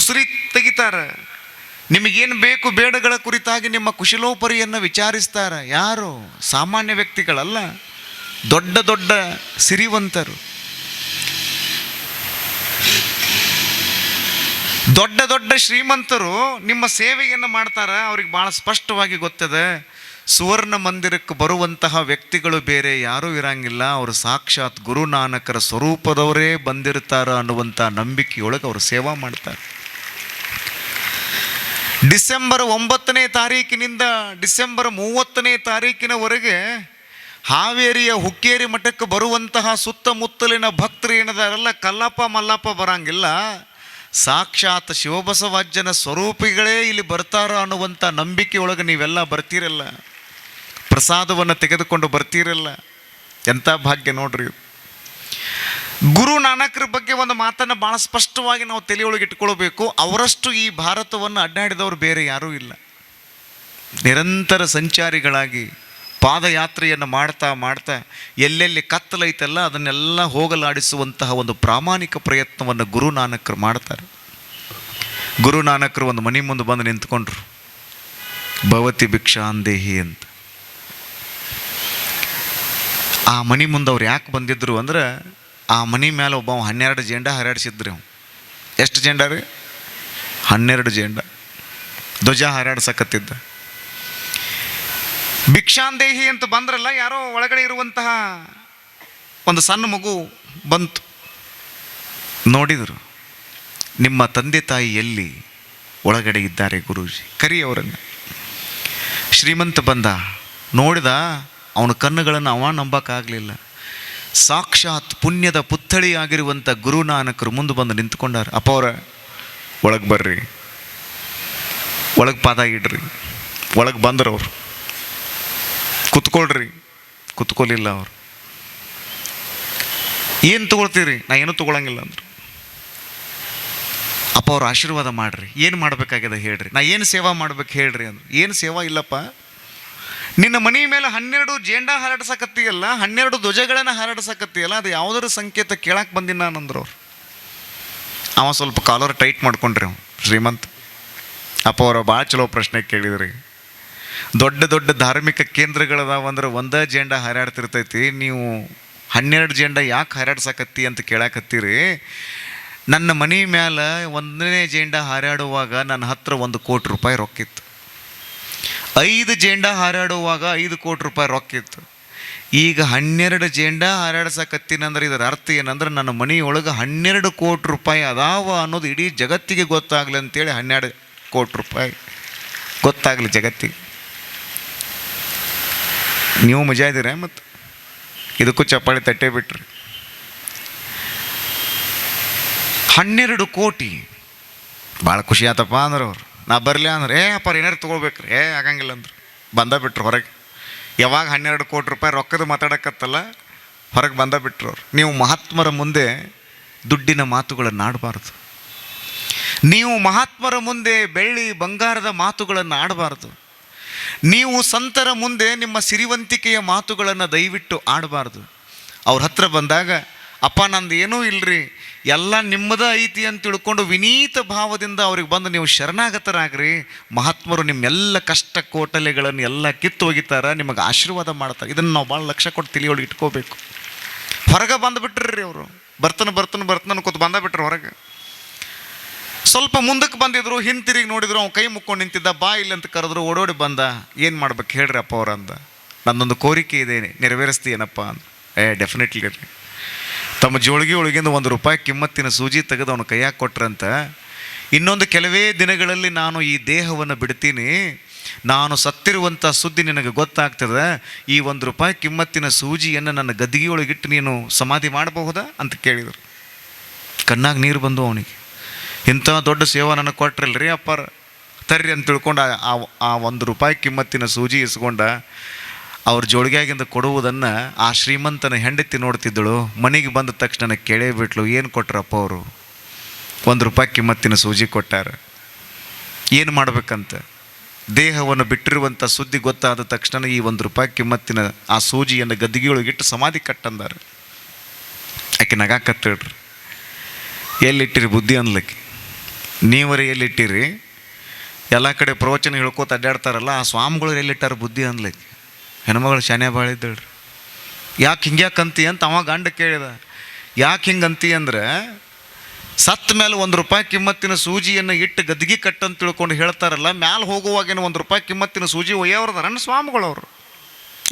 ಉಸಿರಿ ತೆಗಿತಾರ. ನಿಮಗೇನು ಬೇಕು ಬೇಡಗಳ ಕುರಿತಾಗಿ ನಿಮ್ಮ ಕುಶಲೋಪರಿಯನ್ನು ವಿಚಾರಿಸ್ತಾರ. ಯಾರು? ಸಾಮಾನ್ಯ ವ್ಯಕ್ತಿಗಳಲ್ಲ, ದೊಡ್ಡ ದೊಡ್ಡ ಸಿರಿವಂತರು, ದೊಡ್ಡ ದೊಡ್ಡ ಶ್ರೀಮಂತರು ನಿಮ್ಮ ಸೇವೆಯನ್ನು ಮಾಡ್ತಾರ. ಅವ್ರಿಗೆ ಭಾಳ ಸ್ಪಷ್ಟವಾಗಿ ಗೊತ್ತದೆ, ಸುವರ್ಣ ಮಂದಿರಕ್ಕೆ ಬರುವಂತಹ ವ್ಯಕ್ತಿಗಳು ಬೇರೆ ಯಾರೂ ಇರಂಗಿಲ್ಲ, ಅವರು ಸಾಕ್ಷಾತ್ ಗುರುನಾನಕರ ಸ್ವರೂಪದವರೇ ಬಂದಿರ್ತಾರ ಅನ್ನುವಂಥ ನಂಬಿಕೆಯೊಳಗೆ ಅವರು ಸೇವಾ ಮಾಡ್ತಾರೆ. ಡಿಸೆಂಬರ್ 9ನೇ ತಾರೀಕಿನಿಂದ ಡಿಸೆಂಬರ್ 30ನೇ ತಾರೀಕಿನವರೆಗೆ ಹಾವೇರಿಯ ಹುಕ್ಕೇರಿ ಮಠಕ್ಕೆ ಬರುವಂತಹ ಸುತ್ತಮುತ್ತಲಿನ ಭಕ್ತರು ಏನದಾರಲ್ಲ, ಕಲ್ಲಪ್ಪ ಮಲ್ಲಪ್ಪ ಬರಂಗಿಲ್ಲ, ಸಾಕ್ಷಾತ್ ಶಿವಬಸವಾಜ್ಯನ ಸ್ವರೂಪಿಗಳೇ ಇಲ್ಲಿ ಬರ್ತಾರ ಅನ್ನುವಂಥ ನಂಬಿಕೆಯೊಳಗೆ ನೀವೆಲ್ಲ ಬರ್ತೀರಲ್ಲ, ಪ್ರಸಾದವನ್ನು ತೆಗೆದುಕೊಂಡು ಬರ್ತೀರಲ್ಲ. ಎಂಥ ಭಾಗ್ಯ ನೋಡ್ರಿ. ಗುರು ನಾನಕರ ಬಗ್ಗೆ ಒಂದು ಮಾತನ್ನು ಭಾಳ ಸ್ಪಷ್ಟವಾಗಿ ನಾವು ತಲೆಯೊಳಗೆ ಇಟ್ಕೊಳ್ಬೇಕು. ಅವರಷ್ಟು ಈ ಭಾರತವನ್ನು ಅಡ್ಡಾಡಿದವರು ಬೇರೆ ಯಾರೂ ಇಲ್ಲ. ನಿರಂತರ ಸಂಚಾರಿಗಳಾಗಿ ಪಾದಯಾತ್ರೆಯನ್ನು ಮಾಡ್ತಾ ಮಾಡ್ತಾ ಎಲ್ಲೆಲ್ಲಿ ಕತ್ತಲೈತಲ್ಲ ಅದನ್ನೆಲ್ಲ ಹೋಗಲಾಡಿಸುವಂತಹ ಒಂದು ಪ್ರಾಮಾಣಿಕ ಪ್ರಯತ್ನವನ್ನು ಗುರುನಾನಕರು ಮಾಡ್ತಾರೆ. ಗುರುನಾನಕರು ಒಂದು ಮನೆ ಮುಂದೆ ಬಂದು ನಿಂತ್ಕೊಂಡ್ರು, ಭವತಿ ಭಿಕ್ಷಾಂದೇಹಿ ಅಂತ. ಆ ಮನೆ ಮುಂದೆ ಅವ್ರು ಯಾಕೆ ಬಂದಿದ್ರು ಅಂದ್ರೆ, ಆ ಮನೆ ಮೇಲೆ ಒಬ್ಬ 12 ಜೆಂಡ ಹಾರಾಡಿಸಿದ್ರಿ. ಅವ ಎಷ್ಟು ಜೆಂಡ ರೀ? 12 ಜೆಂಡ ಧ್ವಜ ಹಾರಾಡ್ಸಕತ್ತಿದ್ದ. ಭಿಕ್ಷಾಂದೇಹಿ ಅಂತ ಬಂದ್ರಲ್ಲ, ಯಾರೋ ಒಳಗಡೆ ಇರುವಂತಹ ಒಂದು ಸಣ್ಣ ಮಗು ಬಂತು. ನೋಡಿದರು, ನಿಮ್ಮ ತಂದೆ ತಾಯಿ ಎಲ್ಲಿ? ಒಳಗಡೆ ಇದ್ದಾರೆ ಗುರೂಜಿ, ಕರಿ ಅವರನ್ನು. ಶ್ರೀಮಂತ ಬಂದ, ನೋಡಿದ, ಅವನ ಕಣ್ಣುಗಳನ್ನು ಅವ ನಂಬಕ್ಕಾಗಲಿಲ್ಲ. ಸಾಕ್ಷಾತ್ ಪುಣ್ಯದ ಪುತ್ಥಳಿಯಾಗಿರುವಂಥ ಗುರುನಾನಕರು ಮುಂದೆ ಬಂದು ನಿಂತ್ಕೊಂಡಾರ. ಅಪ್ಪ ಅವರ ಒಳಗೆ ಬರ್ರಿ, ಒಳಗೆ ಪಾದ ಇಡ್ರಿ. ಒಳಗೆ ಬಂದರು ಅವರು. ಕುತ್ಕೊಳ್ರಿ. ಕುತ್ಕೊಲಿಲ್ಲ ಅವರು. ಏನು ತೊಗೊಳ್ತೀರಿ? ನಾ ಏನೂ ತೊಗೊಳಂಗಿಲ್ಲ ಅಂದರು. ಅಪ್ಪ ಅವ್ರು ಆಶೀರ್ವಾದ ಮಾಡ್ರಿ, ಏನು ಮಾಡಬೇಕಾಗ್ಯದ ಹೇಳ್ರಿ, ನಾ ಏನು ಸೇವಾ ಮಾಡ್ಬೇಕು ಹೇಳ್ರಿ ಅಂದರು. ಏನು ಸೇವಾ ಇಲ್ಲಪ್ಪ, ನಿನ್ನ ಮನೆ ಮೇಲೆ 12 ಜೇಂಡಾ ಹಾರಾಡ್ಸಕತ್ತೀಯಲ್ಲ, 12 ಧ್ವಜಗಳನ್ನು ಹಾರಾಡ್ಸಕತ್ತೀಯಲ್ಲ, ಅದು ಯಾವುದರ ಸಂಕೇತ ಕೇಳಕ್ಕೆ ಬಂದಿನ ನಾನಂದ್ರು ಅವ್ರು. ಅವ ಸ್ವಲ್ಪ ಕಾಲರ್ ಟೈಟ್ ಮಾಡ್ಕೊಂಡ್ರಿ ಅವ ಶ್ರೀಮಂತ. ಅಪ್ಪ ಅವರ ಭಾಳ ಚಲೋ ಪ್ರಶ್ನೆ ಕೇಳಿದ್ರಿ. ದೊಡ್ಡ ದೊಡ್ಡ ಧಾರ್ಮಿಕ ಕೇಂದ್ರಗಳದಾವಂದ್ರೆ ಒಂದೇ ಜೆಂಡಾ ಹಾರಾಡ್ತಿರ್ತೈತಿ, ನೀವು 12 ಜೆಂಡಾ ಯಾಕೆ ಹಾರಾಡ್ಸಕತ್ತಿ ಅಂತ ಕೇಳಾಕತ್ತೀರಿ. ನನ್ನ ಮನೆ ಮೇಲೆ 1ನೇ ಜೆಂಡಾ ಹಾರಾಡುವಾಗ ನನ್ನ ಹತ್ರ 1 ಕೋಟಿ ರೂಪಾಯಿ ರೊಕ್ಕಿತ್ತು. 5 ಜೆಂಡಾ ಹಾರಾಡುವಾಗ 5 ಕೋಟಿ ರೂಪಾಯಿ ರೊಕ್ಕಿತ್ತು. ಈಗ 12 ಜೆಂಡಾ ಹಾರಾಡ್ಸಕತ್ತೀನಂದ್ರೆ ಇದರ ಅರ್ಥ ಏನಂದ್ರೆ ನನ್ನ ಮನೆಯೊಳಗೆ 12 ಕೋಟಿ ರೂಪಾಯಿ ಅದಾವ ಅನ್ನೋದು ಇಡೀ ಜಗತ್ತಿಗೆ ಗೊತ್ತಾಗಲಿ ಅಂತೇಳಿ 12 ಕೋಟಿ ರೂಪಾಯಿ ಗೊತ್ತಾಗಲಿ ಜಗತ್ತಿಗೆ. ನೀವು ಮಜಾ ಇದ್ದೀರ ಮತ್ತು ಇದಕ್ಕೂ ಚಪ್ಪಾಳಿ ತಟ್ಟೆ ಬಿಟ್ರಿ. 12 ಕೋಟಿ ಭಾಳ ಖುಷಿ ಆತಪ್ಪ ಅಂದ್ರೆ ಅವ್ರು. ನಾ ಬರಲಿ ಅಂದ್ರೆ ಅಪ್ಪ ಏನಾರು ತೊಗೊಳ್ಬೇಕ್ರಿ, ಆಗಂಗಿಲ್ಲ ಅಂದರು. ಬಂದ ಬಿಟ್ರು ಹೊರಗೆ. ಯಾವಾಗ 12 ಕೋಟಿ ರೂಪಾಯಿ ರೊಕ್ಕದ ಮಾತಾಡಕತ್ತಲ್ಲ ಹೊರಗೆ ಬಂದ ಬಿಟ್ರು ಅವ್ರು. ನೀವು ಮಹಾತ್ಮರ ಮುಂದೆ ದುಡ್ಡಿನ ಮಾತುಗಳನ್ನು ಆಡಬಾರ್ದು. ನೀವು ಮಹಾತ್ಮರ ಮುಂದೆ ಬೆಳ್ಳಿ ಬಂಗಾರದ ಮಾತುಗಳನ್ನು ಆಡಬಾರ್ದು. ನೀವು ಸಂತರ ಮುಂದೆ ನಿಮ್ಮ ಸಿರಿವಂತಿಕೆಯ ಮಾತುಗಳನ್ನು ದಯವಿಟ್ಟು ಆಡಬಾರ್ದು. ಅವ್ರ ಹತ್ರ ಬಂದಾಗ, ಅಪ್ಪ ನಂದು ಏನೂ ಇಲ್ಲರಿ, ಎಲ್ಲ ನಿಮ್ಮದ ಐತಿ ಅಂತ ತಿಳ್ಕೊಂಡು ವಿನೀತ ಭಾವದಿಂದ ಅವ್ರಿಗೆ ಬಂದು ನೀವು ಶರಣಾಗತರಾಗ್ರಿ. ಮಹಾತ್ಮರು ನಿಮ್ಮೆಲ್ಲ ಕಷ್ಟ ಕೋಟಲೆಗಳನ್ನು ಎಲ್ಲ ಕಿತ್ತು ಒಗಿತಾರ, ನಿಮಗೆ ಆಶೀರ್ವಾದ ಮಾಡ್ತಾರೆ. ಇದನ್ನು ನಾವು ಭಾಳ ಲಕ್ಷ್ಯ ಕೊಟ್ಟು ತಿಳಿಯೊಳಗೆ ಇಟ್ಕೋಬೇಕು. ಹೊರಗೆ ಬಂದುಬಿಟ್ರಿ ಅವರು. ಬರ್ತಾನೆ ಕೂತು ಬಂದ ಬಿಟ್ರು ಹೊರಗೆ. ಸ್ವಲ್ಪ ಮುಂದಕ್ಕೆ ಬಂದಿದ್ರು, ಹಿಂತಿರುಗಿ ನೋಡಿದ್ರು, ಅವ್ನು ಕೈ ಮುಕ್ಕೊಂಡು ನಿಂತಿದ್ದ. ಬಾ ಇಲ್ಲ ಅಂತ ಕರೆದ್ರು, ಓಡೋಡಿ ಬಂದ. ಏನು ಮಾಡ್ಬೇಕು ಹೇಳ್ರಿ ಅಪ್ಪ ಅವ್ರ ಅಂದ. ನನ್ನೊಂದು ಕೋರಿಕೆ ಇದೆ, ನೆರವೇರಿಸ್ತೀನಪ್ಪ ಅಂದ. ಡೆಫಿನೆಟ್ಲಿ ರೀ. ತಮ್ಮ ಜೋಳಿಗೆ ಒಳಗಿಂದ 1 ರೂಪಾಯಿ ಕಿಮ್ಮತ್ತಿನ ಸೂಜಿ ತೆಗೆದು ಅವನು ಕೈಯಾಗಿ ಕೊಟ್ರಂತ. ಇನ್ನೊಂದು ಕೆಲವೇ ದಿನಗಳಲ್ಲಿ ನಾನು ಈ ದೇಹವನ್ನು ಬಿಡ್ತೀನಿ, ನಾನು ಸತ್ತಿರುವಂಥ ಸುದ್ದಿ ನಿನಗೆ ಗೊತ್ತಾಗ್ತದೆ. ಈ 1 ರೂಪಾಯಿ ಕಿಮ್ಮತ್ತಿನ ಸೂಜಿಯನ್ನು ನನ್ನ ಗದ್ದಿಗೆಯೊಳಗಿಟ್ಟು ನೀನು ಸಮಾಧಿ ಮಾಡಬಹುದಾ ಅಂತ ಕೇಳಿದರು. ಕಣ್ಣಾಗ ನೀರು ಬಂದು ಅವನಿಗೆ. ಇಂಥ ದೊಡ್ಡ ಸೇವಾ ನನಗೆ ಕೊಟ್ರಲ್ರಿ ಅಪ್ಪಾರ, ತರ್ರಿ ಅಂತ ತಿಳ್ಕೊಂಡು ಆ 1 ರೂಪಾಯಿ ಕಿಮ್ಮತ್ತಿನ ಸೂಜಿ ಇಸ್ಕೊಂಡ. ಅವ್ರ ಜೋಳಿಗೆಯಾಗಿಂದ ಕೊಡುವುದನ್ನು ಆ ಶ್ರೀಮಂತನ ಹೆಂಡತಿ ನೋಡ್ತಿದ್ದಳು. ಮನೆಗೆ ಬಂದ ತಕ್ಷಣ ಕೇಳೇ ಬಿಟ್ಲು, ಏನು ಕೊಟ್ರಪ್ಪ ಅವರು? 1 ರೂಪಾಯಿ ಕಿಮ್ಮತ್ತಿನ ಸೂಜಿ ಕೊಟ್ಟಾರ. ಏನು ಮಾಡ್ಬೇಕಂತ ದೇಹವನ್ನು ಬಿಟ್ಟಿರುವಂಥ ಸುದ್ದಿ ಗೊತ್ತಾದ ತಕ್ಷಣ ಈ 1 ರೂಪಾಯಿ ಕಿಮ್ಮತ್ತಿನ ಆ ಸೂಜಿಯನ್ನು ಗದ್ದಿಗೆಯೊಳಗಿಟ್ಟು ಸಮಾಧಿ ಕಟ್ಟಂದಾರ. ಆಕೆ ನಗಾಕತ್ತೇಳ್ರಿ. ಎಲ್ಲಿಟ್ಟಿರಿ ಬುದ್ಧಿ ಅನ್ಲಿಕ್ಕೆ. ನೀವರಿ ಎಲ್ಲಿಟ್ಟಿರಿ? ಎಲ್ಲ ಕಡೆ ಪ್ರವಚನ ಹೇಳ್ಕೋತ ಅಡ್ಡಾಡ್ತಾರಲ್ಲ, ಆ ಸ್ವಾಮಿಗಳು ಎಲ್ಲಿಟ್ಟಾರ ಬುದ್ಧಿ ಅನ್ಲಿಕ್ಕೆ? ಹೆಣ್ಮಗಳು ಶಾನೆ ಭಾಳ ಇದ್ದಳ್ರಿ. ಯಾಕೆ ಹಿಂಗ್ಯಾಕಂತಿ ಅಂತ ಅವ ಗಂಡ ಕೇಳಿದ. ಯಾಕೆ ಹಿಂಗಂತಿ ಅಂದ್ರೆ, ಸತ್ತ ಮೇಲೆ ₹1 ಕಿಮ್ಮತ್ತಿನ ಸೂಜಿಯನ್ನು ಇಟ್ಟು ಗದ್ದಿಗೆ ಕಟ್ಟಂತ ತಿಳ್ಕೊಂಡು ಹೇಳ್ತಾರಲ್ಲ, ಮ್ಯಾಲೆ ಹೋಗುವಾಗೇನು ₹1 ಕಿಮ್ಮತ್ತಿನ ಸೂಜಿ ಒಯ್ಯವ್ರದಾರಣ್ಣ ಸ್ವಾಮಿಗಳವರು.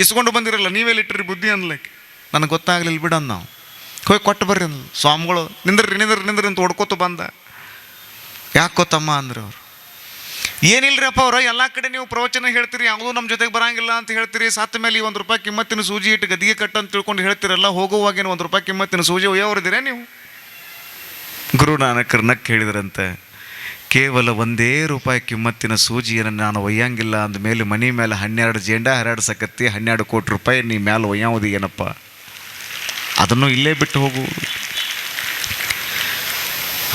ಇಸ್ಕೊಂಡು ಬಂದಿರಲ್ಲ, ನೀವೆಲ್ಲಿಟ್ಟಿರಿ ಬುದ್ಧಿ ಅನ್ಲಿಕ್ಕೆ? ನನಗೆ ಗೊತ್ತಾಗಲಿಲ್ಲ ಬಿಡೋದು. ನಾವು ಹೋಗಿ ಕೊಟ್ಟು ಬರ್ರಿ ಅಂದ್ಲು. ಸ್ವಾಮಿಗಳು ನಿಂದ್ರಿ ಅಂತ ಹೊಡ್ಕೋತ ಬಂದ. ಯಾಕೆ ಗೊತ್ತಮ್ಮ ಅಂದ್ರೆ ಅವರು, ಏನಿಲ್ಲರಿ ಅಪ್ಪ ಅವ್ರ, ಎಲ್ಲ ಕಡೆ ನೀವು ಪ್ರವಚನ ಹೇಳ್ತೀರಿ, ಯಾವುದೂ ನಮ್ಮ ಜೊತೆಗೆ ಬರಂಗಿಲ್ಲ ಅಂತ ಹೇಳ್ತೀರಿ, ಸತ್ತ ಮೇಲೆ ಈ ₹1 ಕಿಮ್ಮತ್ತಿನ ಸೂಜಿ ಇಟ್ಟು ಗದ್ದಿಗೆ ಕಟ್ಟು ಅಂತ ತಿಳ್ಕೊಂಡು ಹೇಳ್ತೀರಲ್ಲ, ಹೋಗುವಾಗೇನು ₹1 ಕಿಮ್ಮತ್ತಿನ ಸೂಜಿ ಒಯ್ಯೋರಿದ್ದೀರಾ ನೀವು? ಗುರು ನಾನಕರು ನಕ್ಕೆ ಹೇಳಿದ್ರಂತೆ, ಕೇವಲ ₹1 ಕಿಮ್ಮತ್ತಿನ ಸೂಜಿಯನ್ನು ನಾನು ಒಯ್ಯಂಗಿಲ್ಲ ಅಂದಮೇಲೆ ಮನೆ ಮೇಲೆ 12 ಜೆಂಡಾ ಹರಡ್ಸಕತ್ತಿ, 12 ಕೋಟಿ ರೂಪಾಯಿ ನೀ ಮ್ಯಾಲೆ ಒಯ್ಯೋದು ಏನಪ್ಪ? ಅದನ್ನು ಇಲ್ಲೇ ಬಿಟ್ಟು ಹೋಗು.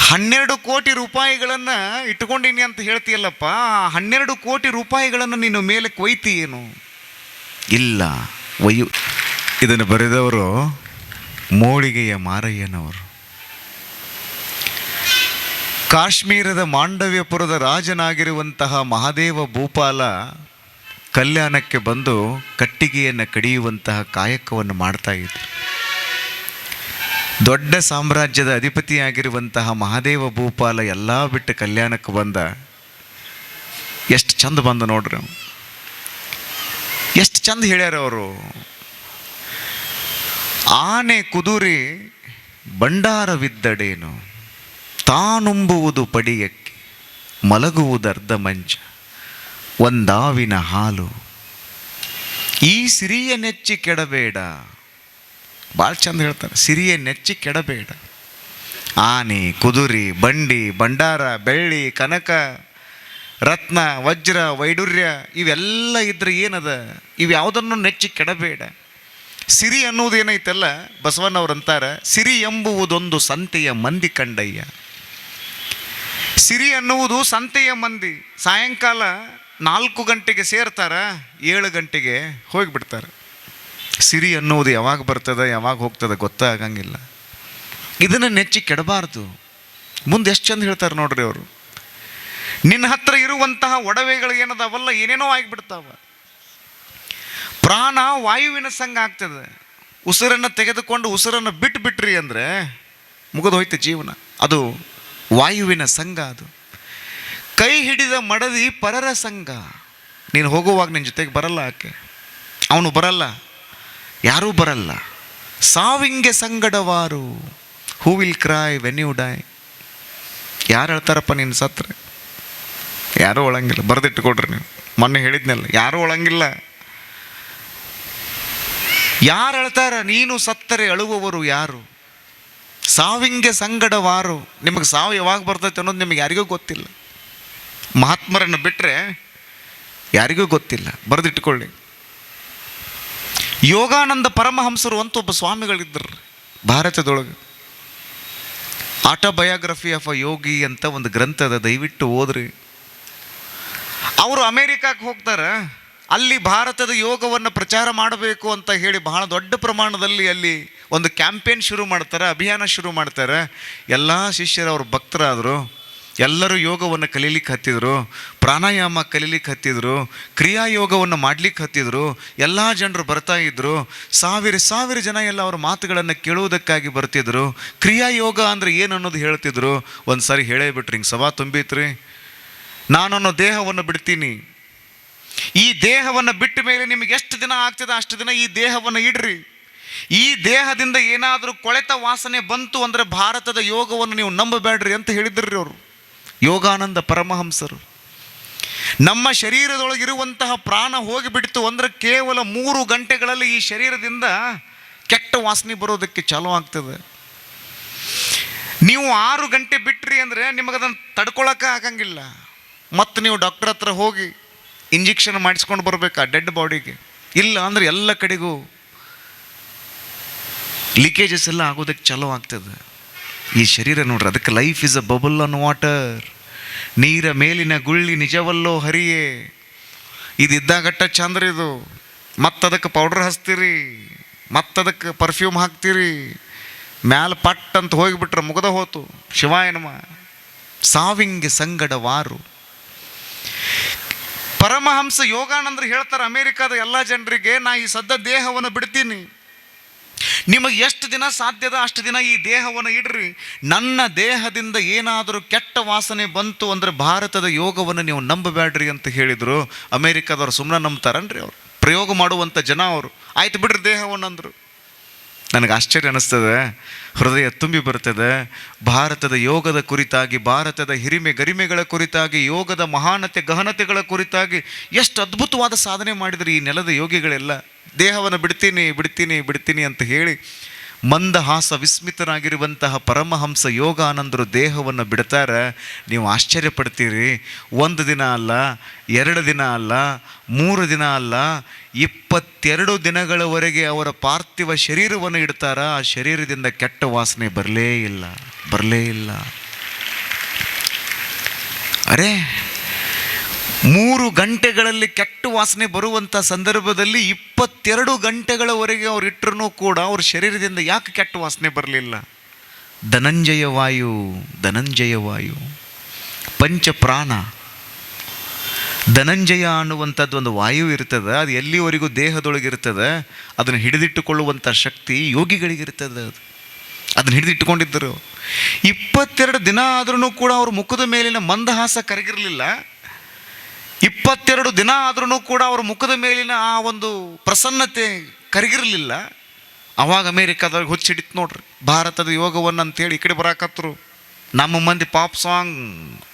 12 ಕೋಟಿ ರೂಪಾಯಿಗಳನ್ನು ಇಟ್ಕೊಂಡಿನಿ ಅಂತ ಹೇಳ್ತೀಯಲ್ಲಪ್ಪ, 12 ಕೋಟಿ ರೂಪಾಯಿಗಳನ್ನು ನೀನು ಮೇಲೆ ಕೊಯ್ತಿ ಏನು? ಇಲ್ಲ ಒಯ್ಯು. ಇದನ್ನು ಬರೆದವರು ಮೋಳಿಗೆಯ ಮಾರಯ್ಯನವರು. ಕಾಶ್ಮೀರದ ಮಾಂಡವ್ಯಪುರದ ರಾಜನಾಗಿರುವಂತಹ ಮಹಾದೇವ ಭೂಪಾಲ ಕಲ್ಯಾಣಕ್ಕೆ ಬಂದು ಕಟ್ಟಿಗೆಯನ್ನು ಕಡಿಯುವಂತಹ ಕಾಯಕವನ್ನು ಮಾಡ್ತಾ ಇದ್ರು. ದೊಡ್ಡ ಸಾಮ್ರಾಜ್ಯದ ಅಧಿಪತಿಯಾಗಿರುವಂತಹ ಮಹಾದೇವ ಭೂಪಾಲ ಎಲ್ಲ ಬಿಟ್ಟು ಕಲ್ಯಾಣಕ್ಕೆ ಬಂದ. ಎಷ್ಟು ಚಂದ ಬಂದ ನೋಡ್ರಿ, ಎಷ್ಟು ಚಂದ ಹೇಳ್ಯಾರ ಅವರು. ಆನೆ ಕುದುರೆ ಭಂಡಾರವಿದ್ದಡೇನು, ತಾನುಂಬುವುದು ಪಡಿಯಕ್ಕೆ, ಮಲಗುವುದರ್ಧ ಮಂಚ, ಒಂದಾವಿನ ಹಾಲು, ಈ ಸಿರಿಯ ನೆಚ್ಚಿ ಕೆಡಬೇಡ. ಭಾಳ ಚಂದ ಹೇಳ್ತಾರೆ, ಸಿರಿಯ ನೆಚ್ಚಿ ಕೆಡಬೇಡ. ಆನೆ ಕುದುರೆ ಬಂಡಿ ಭಂಡಾರ ಬೆಳ್ಳಿ ಕನಕ ರತ್ನ ವಜ್ರ ವೈಡೂರ್ಯ ಇವೆಲ್ಲ ಇದ್ರೆ ಏನದ, ಇವು ಯಾವುದನ್ನು ನೆಚ್ಚಿ ಕೆಡಬೇಡ. ಸಿರಿ ಅನ್ನೋದು ಏನೈತಲ್ಲ, ಬಸವಣ್ಣವ್ರಂತಾರ, ಸಿರಿ ಎಂಬುವುದೊಂದು ಸಂತೆಯ ಮಂದಿ ಕಂಡಯ್ಯ. ಸಿರಿ ಅನ್ನುವುದು ಸಂತೆಯ ಮಂದಿ. ಸಾಯಂಕಾಲ 4 ಗಂಟೆಗೆ ಸೇರ್ತಾರ, 7 ಗಂಟೆಗೆ ಹೋಗಿಬಿಡ್ತಾರೆ. ಸಿರಿ ಅನ್ನುವುದು ಯಾವಾಗ ಬರ್ತದೆ ಯಾವಾಗ ಹೋಗ್ತದೆ ಗೊತ್ತಾಗಂಗಿಲ್ಲ. ಇದನ್ನು ನೆಚ್ಚಿ ಕೆಡಬಾರ್ದು. ಮುಂದೆ ಎಷ್ಟು ಚಂದ ಹೇಳ್ತಾರೆ ನೋಡ್ರಿ ಅವರು, ನಿನ್ನ ಹತ್ರ ಇರುವಂತಹ ಒಡವೆಗಳು ಏನದಾವಲ್ಲ ಏನೇನೋ ಆಗಿಬಿಡ್ತಾವ. ಪ್ರಾಣ ವಾಯುವಿನ ಸಂಘ ಆಗ್ತದೆ. ಉಸಿರನ್ನು ತೆಗೆದುಕೊಂಡು ಉಸಿರನ್ನು ಬಿಟ್ರಿ ಅಂದರೆ ಮುಗಿದು ಹೋಯ್ತು ಜೀವನ. ಅದು ವಾಯುವಿನ ಸಂಘ. ಅದು ಕೈ ಹಿಡಿದ ಮಡದಿ ಪರರ ಸಂಘ. ನೀನು ಹೋಗುವಾಗ ನಿನ್ನ ಜೊತೆಗೆ ಬರಲ್ಲ ಆಕೆ, ಅವನು ಬರಲ್ಲ, ಯಾರೂ ಬರಲ್ಲ. ಸಾವಿಂಗೆ ಸಂಗಡವಾರು, who will cry when you die. ಯಾರು ಹೇಳ್ತಾರಪ್ಪ ನೀನು ಸತ್ರೆ? ಯಾರೂ ಒಳಂಗಿಲ್ಲ. ಬರೆದಿಟ್ಟುಕೊಡ್ರಿ ನೀವು. ಮೊನ್ನೆ ಹೇಳಿದ್ನಲ್ಲ, ಯಾರೂ ಒಳಂಗಿಲ್ಲ. ಯಾರು ಹೇಳ್ತಾರ ನೀನು ಸತ್ತರೆ ಅಳುವವರು ಯಾರು? ಸಾವಿಂಗೆ ಸಂಗಡವಾರು. ನಿಮಗೆ ಸಾವು ಯಾವಾಗ ಬರ್ತೈತೆ ಅನ್ನೋದು ನಿಮಗೆ ಯಾರಿಗೂ ಗೊತ್ತಿಲ್ಲ. ಮಹಾತ್ಮರನ್ನು ಬಿಟ್ಟರೆ ಯಾರಿಗೂ ಗೊತ್ತಿಲ್ಲ. ಬರೆದಿಟ್ಕೊಳ್ಳಿ. ಯೋಗಾನಂದ ಪರಮಹಂಸರು ಅಂತ ಒಬ್ಬ ಸ್ವಾಮಿಗಳಿದ್ದರು ಭಾರತದೊಳಗೆ. ಆಟೋಬಯೋಗ್ರಫಿ ಆಫ್ ಅ ಯೋಗಿ ಅಂತ ಒಂದು ಗ್ರಂಥ ಅದ, ದಯವಿಟ್ಟು ಓದ್ರಿ. ಅವರು ಅಮೇರಿಕಕ್ಕೆ ಹೋಗ್ತಾರೆ. ಅಲ್ಲಿ ಭಾರತದ ಯೋಗವನ್ನು ಪ್ರಚಾರ ಮಾಡಬೇಕು ಅಂತ ಹೇಳಿ ಬಹಳ ದೊಡ್ಡ ಪ್ರಮಾಣದಲ್ಲಿ ಅಲ್ಲಿ ಒಂದು ಕ್ಯಾಂಪೇನ್ ಶುರು ಮಾಡ್ತಾರೆ, ಅಭಿಯಾನ ಶುರು ಮಾಡ್ತಾರೆ. ಎಲ್ಲ ಶಿಷ್ಯರು ಅವ್ರ ಭಕ್ತರಾದರು. ಎಲ್ಲರೂ ಯೋಗವನ್ನು ಕಲೀಲಿಕ್ಕೆ ಹತ್ತಿದ್ರು, ಪ್ರಾಣಾಯಾಮ ಕಲೀಲಿಕ್ಕೆ ಹತ್ತಿದ್ರು, ಕ್ರಿಯಾಯೋಗವನ್ನು ಮಾಡ್ಲಿಕ್ಕೆ ಹತ್ತಿದ್ರು. ಎಲ್ಲ ಜನರು ಬರ್ತಾ ಇದ್ದರು. ಸಾವಿರ ಜನ ಎಲ್ಲ ಅವ್ರ ಮಾತುಗಳನ್ನು ಕೇಳುವುದಕ್ಕಾಗಿ ಬರ್ತಿದ್ರು. ಕ್ರಿಯಾಯೋಗ ಅಂದರೆ ಏನು ಅನ್ನೋದು ಹೇಳ್ತಿದ್ರು. ಒಂದು ಸಾರಿ ಹೇಳೇ ಬಿಟ್ರಿ, ಹಿಂಗೆ ಸಭಾ ತುಂಬಿತ್ರಿ, ನಾನನ್ನೋ ದೇಹವನ್ನು ಬಿಡ್ತೀನಿ, ಈ ದೇಹವನ್ನು ಬಿಟ್ಟ ಮೇಲೆ ನಿಮಗೆ ಎಷ್ಟು ದಿನ ಆಗ್ತದೆ ಅಷ್ಟು ದಿನ ಈ ದೇಹವನ್ನು ಇಡ್ರಿ. ಈ ದೇಹದಿಂದ ಏನಾದರೂ ಕೊಳೆತ ವಾಸನೆ ಬಂತು ಅಂದರೆ ಭಾರತದ ಯೋಗವನ್ನು ನೀವು ನಂಬಬೇಡ್ರಿ ಅಂತ ಹೇಳಿದ್ರಿ ಅವರು, ಯೋಗಾನಂದ ಪರಮಹಂಸರು. ನಮ್ಮ ಶರೀರದೊಳಗಿರುವಂತಹ ಪ್ರಾಣ ಹೋಗಿಬಿಡ್ತು ಅಂದರೆ ಕೇವಲ 3 ಗಂಟೆಗಳಲ್ಲಿ ಈ ಶರೀರದಿಂದ ಕೆಟ್ಟ ವಾಸನೆ ಬರೋದಕ್ಕೆ ಚಾಲು ಆಗ್ತದೆ. ನೀವು 6 ಗಂಟೆ ಬಿಟ್ರಿ ಅಂದರೆ ನಿಮಗದನ್ನು ತಡ್ಕೊಳಕ್ಕೆ ಆಗಂಗಿಲ್ಲ. ಮತ್ತು ನೀವು ಡಾಕ್ಟರ್ ಹತ್ರ ಹೋಗಿ ಇಂಜೆಕ್ಷನ್ ಮಾಡಿಸ್ಕೊಂಡು ಬರ್ಬೇಕಾ ಡೆಡ್ ಬಾಡಿಗೆ? ಇಲ್ಲ ಅಂದರೆ ಎಲ್ಲ ಕಡೆಗೂ ಲೀಕೇಜಸ್ ಎಲ್ಲ ಆಗೋದಕ್ಕೆ ಚಾಲೂ ಆಗ್ತದೆ ಈ ಶರೀರ. ನೋಡ್ರಿ, ಅದಕ್ಕೆ life is a bubble on water. ನೀರ ಮೇಲಿನ ಗುಳ್ಳಿ ನಿಜವಲ್ಲೋ ಹರಿಯೇ. ಇದಿದ್ದಾಗಟ್ಟ ಚಂದ್ರ ಇದು. ಮತ್ತದಕ್ಕೆ ಪೌಡ್ರ್ ಹಚ್ತೀರಿ, ಮತ್ತದಕ್ಕೆ ಪರ್ಫ್ಯೂಮ್ ಹಾಕ್ತೀರಿ, ಮ್ಯಾಲ ಪಟ್ ಅಂತ ಹೋಗಿಬಿಟ್ರೆ ಮುಗ್ದ ಹೋತು. ಶಿವಾಯ ನಮ. ಸಾವಿಂಗೆ ಸಂಗಡವಾರು. ಪರಮಹಂಸ ಯೋಗಾನಂದರು ಹೇಳ್ತಾರೆ ಅಮೇರಿಕಾದ ಎಲ್ಲ ಜನರಿಗೆ, ನಾ ಈ ಸದ್ದ ದೇಹವನ್ನು ಬಿಡ್ತೀನಿ, ನಿಮಗೆ ಎಷ್ಟು ದಿನ ಸಾಧ್ಯದ ಅಷ್ಟು ದಿನ ಈ ದೇಹವನ್ನು ಇಡ್ರಿ. ನನ್ನ ದೇಹದಿಂದ ಏನಾದರೂ ಕೆಟ್ಟ ವಾಸನೆ ಬಂತು ಅಂದರೆ ಭಾರತದ ಯೋಗವನ್ನು ನೀವು ನಂಬಬೇಡ್ರಿ ಅಂತ ಹೇಳಿದರು. ಅಮೇರಿಕಾದವ್ರು ಸುಮ್ಮನೆ ನಂಬ್ತಾರನ್ರಿ? ಅವರು ಪ್ರಯೋಗ ಮಾಡುವಂಥ ಜನ ಅವರು. ಆಯ್ತು ಬಿಡ್ರಿ ದೇಹವನ್ನು ಅಂದರು. ನನಗೆ ಆಶ್ಚರ್ಯ ಅನ್ನಿಸ್ತದೆ, ಹೃದಯ ತುಂಬಿ ಬರ್ತದೆ. ಭಾರತದ ಯೋಗದ ಕುರಿತಾಗಿ, ಭಾರತದ ಹಿರಿಮೆ ಗರಿಮೆಗಳ ಕುರಿತಾಗಿ, ಯೋಗದ ಮಹಾನತೆ ಗಹನತೆಗಳ ಕುರಿತಾಗಿ ಎಷ್ಟು ಅದ್ಭುತವಾದ ಸಾಧನೆ ಮಾಡಿದ್ರು ಈ ನೆಲದ ಯೋಗಿಗಳೆಲ್ಲ. ದೇಹವನ್ನು ಬಿಡ್ತೀನಿ ಬಿಡ್ತೀನಿ ಬಿಡ್ತೀನಿ ಅಂತ ಹೇಳಿ ಮಂದಹಾಸ ವಿಸ್ಮಿತರಾಗಿರುವಂತಹ ಪರಮಹಂಸ ಯೋಗಾನಂದರು ದೇಹವನ್ನು ಬಿಡ್ತಾರೆ. ನೀವು ಆಶ್ಚರ್ಯಪಡ್ತೀರಿ. 1 ದಿನ ಅಲ್ಲ, 2 ದಿನ ಅಲ್ಲ, 3 ದಿನ ಅಲ್ಲ, 22 ದಿನಗಳವರೆಗೆ ಅವರ ಪಾರ್ಥಿವ ಶರೀರವನ್ನು ಇಡ್ತಾರ. ಆ ಶರೀರದಿಂದ ಕೆಟ್ಟ ವಾಸನೆ ಬರಲೇ ಇಲ್ಲ. ಅರೆ, 3 ಗಂಟೆಗಳಲ್ಲಿ ಕೆಟ್ಟ ವಾಸನೆ ಬರುವಂಥ ಸಂದರ್ಭದಲ್ಲಿ 22 ಗಂಟೆಗಳವರೆಗೆ ಅವ್ರು ಇಟ್ಟರೂ ಕೂಡ ಅವ್ರ ಶರೀರದಿಂದ ಯಾಕೆ ಕೆಟ್ಟ ವಾಸನೆ ಬರಲಿಲ್ಲ? ಧನಂಜಯ ವಾಯು ಪಂಚಪ್ರಾಣ. ಧನಂಜಯ ಅನ್ನುವಂಥದ್ದು ಒಂದು ವಾಯು ಇರ್ತದೆ. ಅದು ಎಲ್ಲಿವರೆಗೂ ದೇಹದೊಳಗಿರ್ತದೆ, ಅದನ್ನು ಹಿಡಿದಿಟ್ಟುಕೊಳ್ಳುವಂಥ ಶಕ್ತಿ ಯೋಗಿಗಳಿಗಿರ್ತದೆ. ಅದನ್ನು ಹಿಡಿದಿಟ್ಟುಕೊಂಡಿದ್ದರು. 22 ದಿನ ಆದ್ರೂ ಕೂಡ ಅವ್ರ ಮುಖದ ಮೇಲಿನ ಮಂದಹಾಸ ಕರಗಿರಲಿಲ್ಲ. 22 ದಿನ ಆದ್ರೂ ಕೂಡ ಅವ್ರ ಮುಖದ ಮೇಲಿನ ಆ ಒಂದು ಪ್ರಸನ್ನತೆ ಕರಗಿರಲಿಲ್ಲ. ಅವಾಗ ಅಮೇರಿಕಾದವ್ರಿಗೆ ಹುಚ್ಚಿಡಿತು ನೋಡ್ರಿ ಭಾರತದ ಯೋಗವನ್ನು ಅಂತೇಳಿ ಈ ಕಡೆ ಬರಾಕತ್ರು. ನಮ್ಮ ಮಂದಿ ಪಾಪ್ ಸಾಂಗ್,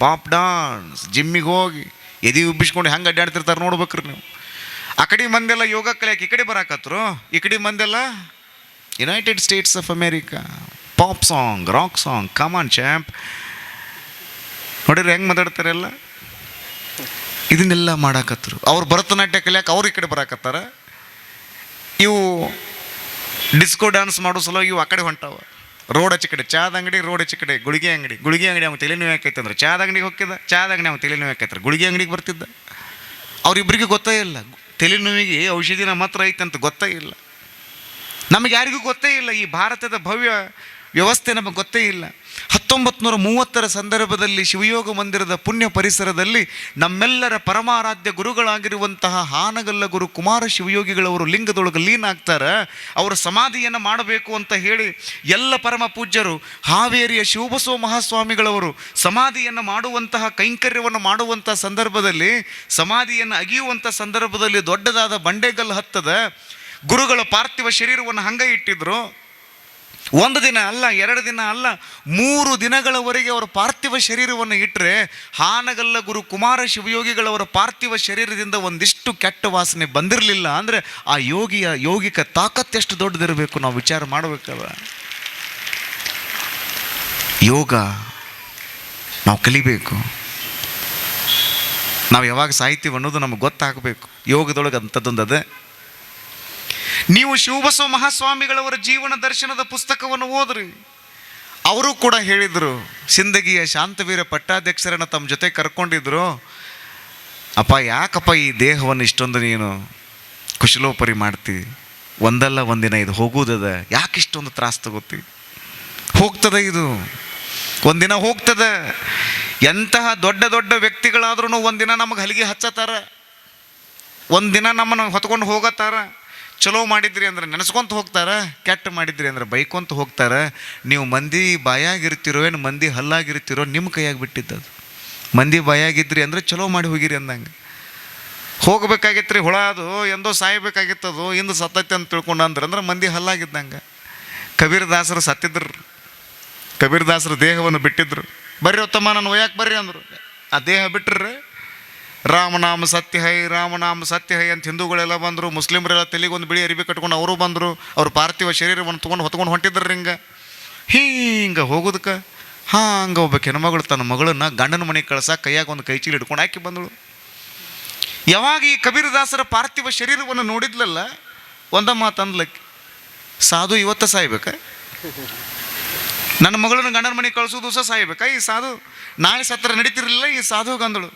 ಪಾಪ್ ಡಾನ್ಸ್, ಜಿಮ್ಮಿಗೆ ಹೋಗಿ ಎದೆ ಉಬ್ಬಿಸ್ಕೊಂಡು ಹೆಂಗೆ ಅಡ್ಡಾಡ್ತಿರ್ತಾರೆ ನೋಡ್ಬೇಕ್ರಿ ನೀವು. ಆ ಕಡೆ ಮಂದೆಲ್ಲ ಯೋಗ ಕಲಿಯಕ್ಕೆ ಈ ಕಡೆ ಬರಾಕತ್ರು. ಈ ಕಡೆ ಮಂದೆಲ್ಲ United States of America, pop song, rock song, come on champ. ನೋಡಿರಿ ಹೆಂಗೆ ಮಾತಾಡ್ತಾರೆ ಎಲ್ಲ. ಇದನ್ನೆಲ್ಲ ಮಾಡಾಕತ್ರು. ಅವ್ರು ಭರತನಾಟ್ಯ ಕಲಿಯಕ್ಕೆ ಅವ್ರು ಈ ಕಡೆ ಬರಾಕತ್ತಾರ. ಇವು ಡಿಸ್ಕೋ ಡ್ಯಾನ್ಸ್ ಮಾಡೋ ಸಲ ಇವು ಆ ಕಡೆ ಹೊಂಟಾವ. ರೋಡ್ ಹಚ್ಚಿ ಕಡೆ ಚಾದ ಅಂಗಡಿ, ರೋಡ್ ಹಚ್ಚಿ ಕಡೆ ಗುಳಿಗೆ ಅಂಗಡಿ. ಅವ್ನು ತಲೆನೋವು ಯಾಕೈತೆ ಅಂದ್ರೆ ಚಾದ ಅಂಗಡಿಗೆ ಹೋಗ್ತಿದ್ದ, ಚಾದ ಅಂಗಡಿ ಅವ್ನು ತಲೆನೋವು ಯಾಕೈತಾರೆ ಗುಳಿಗೆ ಅಂಗಡಿಗೆ ಬರ್ತಿದ್ದ. ಅವ್ರಿಬ್ಬರಿಗೆ ಗೊತ್ತೇ ಇಲ್ಲ ತಲೆನೋವಿಗೆ ಔಷಧಿನ ಮಾತ್ರ ಐತಂತ ಗೊತ್ತೇ ಇಲ್ಲ. ನಮಗೆ ಯಾರಿಗೂ ಗೊತ್ತೇ ಇಲ್ಲ. ಈ ಭಾರತದ ಭವ್ಯ ವ್ಯವಸ್ಥೆ ನಮಗೆ ಗೊತ್ತೇ ಇಲ್ಲ. 1930 ಸಂದರ್ಭದಲ್ಲಿ ಶಿವಯೋಗ ಮಂದಿರದ ಪುಣ್ಯ ಪರಿಸರದಲ್ಲಿ ನಮ್ಮೆಲ್ಲರ ಪರಮಾರಾಧ್ಯ ಗುರುಗಳಾಗಿರುವಂತಹ ಹಾನಗಲ್ಲ ಗುರು ಕುಮಾರ ಶಿವಯೋಗಿಗಳವರು ಲಿಂಗದೊಳಗೆ ಲೀನ ಆಗ್ತಾರೆ. ಅವರ ಸಮಾಧಿಯನ್ನು ಮಾಡಬೇಕು ಅಂತ ಹೇಳಿ ಎಲ್ಲ ಪರಮ ಪೂಜ್ಯರು ಹಾವೇರಿಯ ಶಿವಬಸವ ಮಹಾಸ್ವಾಮಿಗಳವರು ಸಮಾಧಿಯನ್ನು ಮಾಡುವಂತಹ ಕೈಂಕರ್ಯವನ್ನು ಮಾಡುವಂಥ ಸಂದರ್ಭದಲ್ಲಿ, ಸಮಾಧಿಯನ್ನು ಅಗಿಯುವಂಥ ಸಂದರ್ಭದಲ್ಲಿ ದೊಡ್ಡದಾದ ಬಂಡೆಗಲ್ಲು ಹತ್ತದ. ಗುರುಗಳ ಪಾರ್ಥಿವ ಶರೀರವನ್ನು ಹಂಗೆ ಇಟ್ಟಿದ್ರು. 1 ದಿನ ಅಲ್ಲ, 2 ದಿನ ಅಲ್ಲ, 3 ದಿನಗಳವರೆಗೆ ಅವರ ಪಾರ್ಥಿವ ಶರೀರವನ್ನು ಇಟ್ಟರೆ ಹಾನಗಲ್ಲ ಗುರು ಕುಮಾರ ಶಿವಯೋಗಿಗಳವರ ಪಾರ್ಥಿವ ಶರೀರದಿಂದ ಒಂದಿಷ್ಟು ಕೆಟ್ಟ ವಾಸನೆ ಬಂದಿರಲಿಲ್ಲ ಅಂದರೆ ಆ ಯೋಗಿಕ ತಾಕತ್ತೆಷ್ಟು ದೊಡ್ಡದಿರಬೇಕು, ನಾವು ವಿಚಾರ ಮಾಡಬೇಕಲ್ಲ. ಯೋಗ ನಾವು ಕಲಿಬೇಕು. ನಾವು ಯಾವಾಗ ಸಾಹಿತ್ಯ ಅನ್ನೋದು ನಮಗೆ ಗೊತ್ತಾಗಬೇಕು. ಯೋಗದೊಳಗೆ ಅಂಥದ್ದೊಂದು ಅದೇ. ನೀವು ಶಿವಬಸವ ಮಹಾಸ್ವಾಮಿಗಳವರ ಜೀವನ ದರ್ಶನದ ಪುಸ್ತಕವನ್ನು ಓದ್ರಿ. ಅವರು ಕೂಡ ಹೇಳಿದರು, ಸಿಂದಗಿಯ ಶಾಂತವೀರ ಪಟ್ಟಾಧ್ಯಕ್ಷರನ್ನು ತಮ್ಮ ಜೊತೆ ಕರ್ಕೊಂಡಿದ್ರು. ಅಪ್ಪ, ಯಾಕಪ್ಪ ಈ ದೇಹವನ್ನು ಇಷ್ಟೊಂದು ನೀನು ಕುಶಲೋಪರಿ ಮಾಡ್ತಿ? ಒಂದಲ್ಲ ಒಂದಿನ ಇದು ಹೋಗುವುದದ, ಯಾಕೆ ಇಷ್ಟೊಂದು ತ್ರಾಸ ತಗೋತಿ? ಹೋಗ್ತದೆ, ಇದು ಒಂದಿನ ಹೋಗ್ತದೆ. ಎಂತಹ ದೊಡ್ಡ ದೊಡ್ಡ ವ್ಯಕ್ತಿಗಳಾದ್ರೂ ಒಂದಿನ ನಮಗೆ ಹಲಿಗೆ ಹಚ್ಚತ್ತಾರ, ಒಂದಿನ ನಮ್ಮನ್ನು ಹೊತ್ಕೊಂಡು ಹೋಗತ್ತಾರ. ಚಲೋ ಮಾಡಿದ್ರಿ ಅಂದ್ರೆ ನೆನೆಸ್ಕೊಂತ ಹೋಗ್ತಾರೆ, ಕೆಟ್ಟ ಮಾಡಿದ್ರಿ ಅಂದ್ರೆ ಬೈಕೊಂತ ಹೋಗ್ತಾರೆ. ನೀವು ಮಂದಿ ಬಾಯಾಗಿರ್ತಿರೋ ಏನು ಮಂದಿ ಹಲ್ಲಾಗಿರ್ತಿರೋ ನಿಮ್ಮ ಕೈಯಾಗಿ ಬಿಟ್ಟಿದ್ದದು. ಮಂದಿ ಬಾಯಾಗಿದ್ರಿ ಅಂದರೆ ಚಲೋ ಮಾಡಿ ಹೋಗಿರಿ ಅಂದಂಗೆ. ಹೋಗ್ಬೇಕಾಗಿತ್ತು ರೀ, ಹುಳ ಅದು ಎಂದೋ ಸಾಯಬೇಕಾಗಿತ್ತದು, ಇಂದು ಸತ್ತೈತೆ ಅಂತ ತಿಳ್ಕೊಂಡು ಅಂದ್ರೆ ಮಂದಿ ಹಲ್ಲಾಗಿದ್ದಂಗೆ. ಕಬೀರದಾಸರು ಸತ್ತಿದ್ರು. ಕಬೀರದಾಸರು ದೇಹವನ್ನು ಬಿಟ್ಟಿದ್ರು. ಬರ್ರಿ ಉತ್ತಮ ನಾನು ಒಯ್ಯಾಕೆ ಬರ್ರಿ ಅಂದರು. ಆ ದೇಹ ಬಿಟ್ಟರೆ ರಾಮನಾಮ ಸತ್ಯ ಹೈ, ರಾಮನಾಮ ಸತ್ಯ ಹೈ ಅಂತ ಹಿಂದೂಗಳೆಲ್ಲ ಬಂದರು. ಮುಸ್ಲಿಮರೆಲ್ಲ ತಲೆಗೆ ಒಂದು ಬಿಳಿ ಅರಿವಿ ಕಟ್ಕೊಂಡು ಅವರು ಬಂದರು. ಅವ್ರ ಪಾರ್ಥಿವ ಶರೀರವನ್ನು ಹೊತ್ಕೊಂಡು ಹೊಂಟಿದ್ರು. ಹಿಂಗೆ ಹೋಗೋದಕ್ಕೆ ಹಂಗೆ ಒಬ್ಬ ಹೆಣ್ಮಗಳು ತನ್ನ ಮಗಳನ್ನ ಗಂಡನ ಮನೆಗೆ ಕಳ್ಸಕ್ಕೆ ಕೈಯಾಗ ಒಂದು ಕೈ ಚೀಲ ಹಿಡ್ಕೊಂಡು ಹಾಕಿ ಬಂದಳು. ಯಾವಾಗ ಈ ಕಬೀರದಾಸರ ಪಾರ್ಥಿವ ಶರೀರವನ್ನು ನೋಡಿದ್ಲಲ್ಲ, ಒಂದ ಮಾತಂದ್ಲಕ್ಕೆ, ಸಾಧು ಇವತ್ತು ಸಾಯ್ಬೇಕ? ನನ್ನ ಮಗಳನ್ನ ಗಂಡನ ಮನೆಗೆ ಕಳಿಸೋದು ಸಹ ಸಾಯ್ಬೇಕಾ ಈ ಸಾಧು? ನಾಳೆ ಸತ್ರ ನಡೀತಿರ್ಲಿಲ್ಲ ಈ ಸಾಧು ಗಂದಳು.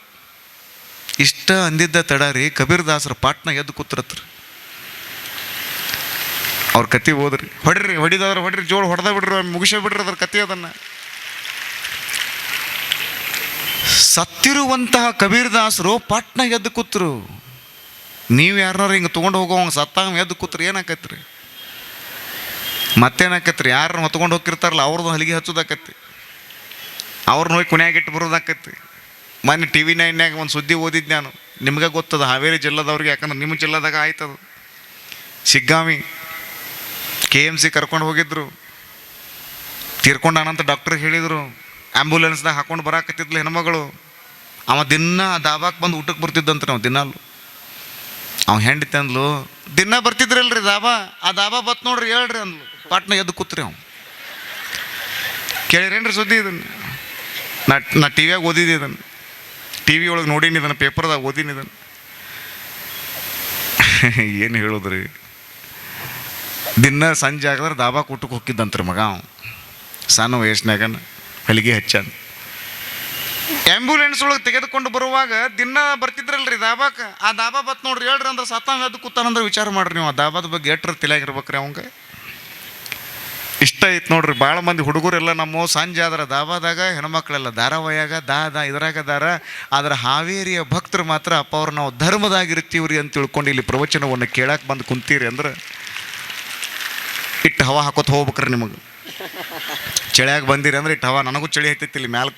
ಇಷ್ಟ ಅಂದಿದ್ದ ತಡ ರೀ, ಕಬೀರದಾಸರ ಪಾಟ್ನ ಎದ್ದು ಕೂತ್ರತ್ರ. ಅವ್ರ ಕತೆ ಹೋದ್ರಿ. ಹೊಡಿದವ್ರು ಹೊಡ್ರಿ, ಜೋಳು ಹೊಡೆದ ಬಿಡ್ರಿ, ಮುಗಿಸ ಬಿಡ್ರಿ ಅದ್ರ ಕತೆ. ಅದನ್ನು ಸತ್ತಿರುವಂತಹ ಕಬೀರ್ದಾಸರು ಪಟ್ನ ಎದ್ದು ಕೂತ್ರು. ನೀವು ಯಾರನ್ನಾರು ಹಿಂಗೆ ತೊಗೊಂಡು ಹೋಗೋವಂಗೆ ಸತ್ತಾಗ ಎದ್ದು ಕೂತ್ರು ಏನಾಕತ್ರಿ? ಮತ್ತೇನಾಕತ್ರಿ? ಯಾರನ್ನ ಹೊತ್ಕೊಂಡು ಹೋಗಿರ್ತಾರಲ್ಲ ಅವ್ರದ್ದು ಹಲಿಗೆ ಹಚ್ಚೋದಾಕತ್ತಿ, ಅವ್ರನ್ನ ಹೋಗಿ ಕುನ್ಯಾಗ ಇಟ್ಟು ಬರೋದಾಕತ್ತಿ. ಮೊನ್ನೆ TV 9ನ್ಯಾಗ ಒಂದು ಸುದ್ದಿ ಓದಿದ್ದು ನಾನು, ನಿಮ್ಗೆ ಗೊತ್ತದ ಹಾವೇರಿ ಜಿಲ್ಲಾದವ್ರಿಗೆ, ಯಾಕಂದ್ರೆ ನಿಮ್ಮ ಜಿಲ್ಲಾದಾಗ ಆಯ್ತದು. ಶಿಗ್ಗಾಮಿ KMC ಕರ್ಕೊಂಡು ಹೋಗಿದ್ರು, ತೀರ್ಕೊಂಡಾನಂತ ಡಾಕ್ಟ್ರಿಗೆ ಹೇಳಿದರು. ಆ್ಯಂಬುಲೆನ್ಸ್ದಾಗ ಹಾಕೊಂಡು ಬರಾಕತ್ತಿದ್ಲು ಹೆಣ್ಮಗಳು. ಅವ ದಿನ ದಾಬಾಕ್ಕೆ ಬಂದು ಊಟಕ್ಕೆ ಬರ್ತಿದ್ದಂತ. ನಾವು ದಿನಾಲು ಅವ ಹೆಂಡತಿ ಅಂದ್ಲು, ದಿನ ಬರ್ತಿದ್ರಲ್ರಿ ದಾಬಾ, ಆ ದಾಬಾ ಬತ್ ನೋಡ್ರಿ ಹೇಳ್ರಿ ಅಂದ್ಲು. ಪಾಟ್ನ ಎದ್ದು ಕೂತ್ರಿ ಅವ್ನು. ಕೇಳಿರೇನ್ರಿ ಸುದ್ದಿ ಇದನ್ನು? ನಾ TV ಯಾಗ ಓದಿದ್ದೆ ಇದನ್ನು, TV ಒಳಗೆ ನೋಡೀನಿ ಇದನ್ನು, ಪೇಪರ್ದಾಗ ಓದೀನಿ ಇದನ್ನು. ಏನು ಹೇಳೋದ್ರಿ, ದಿನ ಸಂಜೆ ಆಗಿದ್ರೆ ದಾಬಾಕ್ಕೆ ಊಟಕ್ಕೆ ಹೋಗಿದ್ದಂತ್ರಿ ಮಗ. ಅವ ಸಣ್ಣ ವಯಸ್ಸಿನಾಗನ ಹಲಿಗೆ ಹಚ್ಚಾನ. ಆ್ಯಂಬುಲೆನ್ಸ್ ಒಳಗೆ ತೆಗೆದುಕೊಂಡು ಬರುವಾಗ ದಿನ ಬರ್ತಿದ್ರಲ್ರಿ ದಾಬಾಕ್ಕೆ, ಆ ದಾಬಾ ಬತ್ ನೋಡ್ರಿ ಹೇಳ್ರಿ ಅಂದ್ರೆ ಸತ್ತಾಗ ಎದ್ದು ಕೂತಾನಂದ್ರೆ ವಿಚಾರ ಮಾಡ್ರಿ ನೀವು. ಆ ದಾಬಾದ ಬಗ್ಗೆ ಎಟ್ರ ತಿಳಿಯಾಗಿರ್ಬೇಕ್ರಿ ಅವಂಗೆ. ಇಷ್ಟ ಐತೆ ನೋಡ್ರಿ. ಭಾಳ ಮಂದಿ ಹುಡುಗರೆಲ್ಲ ನಮ್ಮ ಸಂಜೆ ಆದ್ರೆ ದಾಬಾದಾಗ, ಹೆಣ್ಮಕ್ಳೆಲ್ಲ ಧಾರಾವಾಹಿಯಾಗ ಇದ್ರಾಗ ಆದ್ರೆ ಹಾವೇರಿಯ ಭಕ್ತರು ಮಾತ್ರ ಅಪ್ಪ ಅವ್ರು ನಾವು ಧರ್ಮದಾಗಿರ್ತೀವ್ರಿ ಅಂತ ತಿಳ್ಕೊಂಡು ಇಲ್ಲಿ ಪ್ರವಚನವನ್ನು ಕೇಳಕ್ಕೆ ಬಂದು ಕುಂತೀರಿ ಅಂದ್ರೆ ಇಟ್ಟು ಹವಾ ಹಾಕೋತ ಹೋಗ್ಬೇಕ್ರಿ. ನಿಮಗೆ ಚಳಿಯಾಗಿ ಬಂದಿರಿ ಅಂದ್ರೆ ಇಟ್ಟು ಹವಾ, ನನಗೂ ಚಳಿ ಹತ್ತೈತಿ ಇಲ್ಲಿ ಮ್ಯಾಲೆ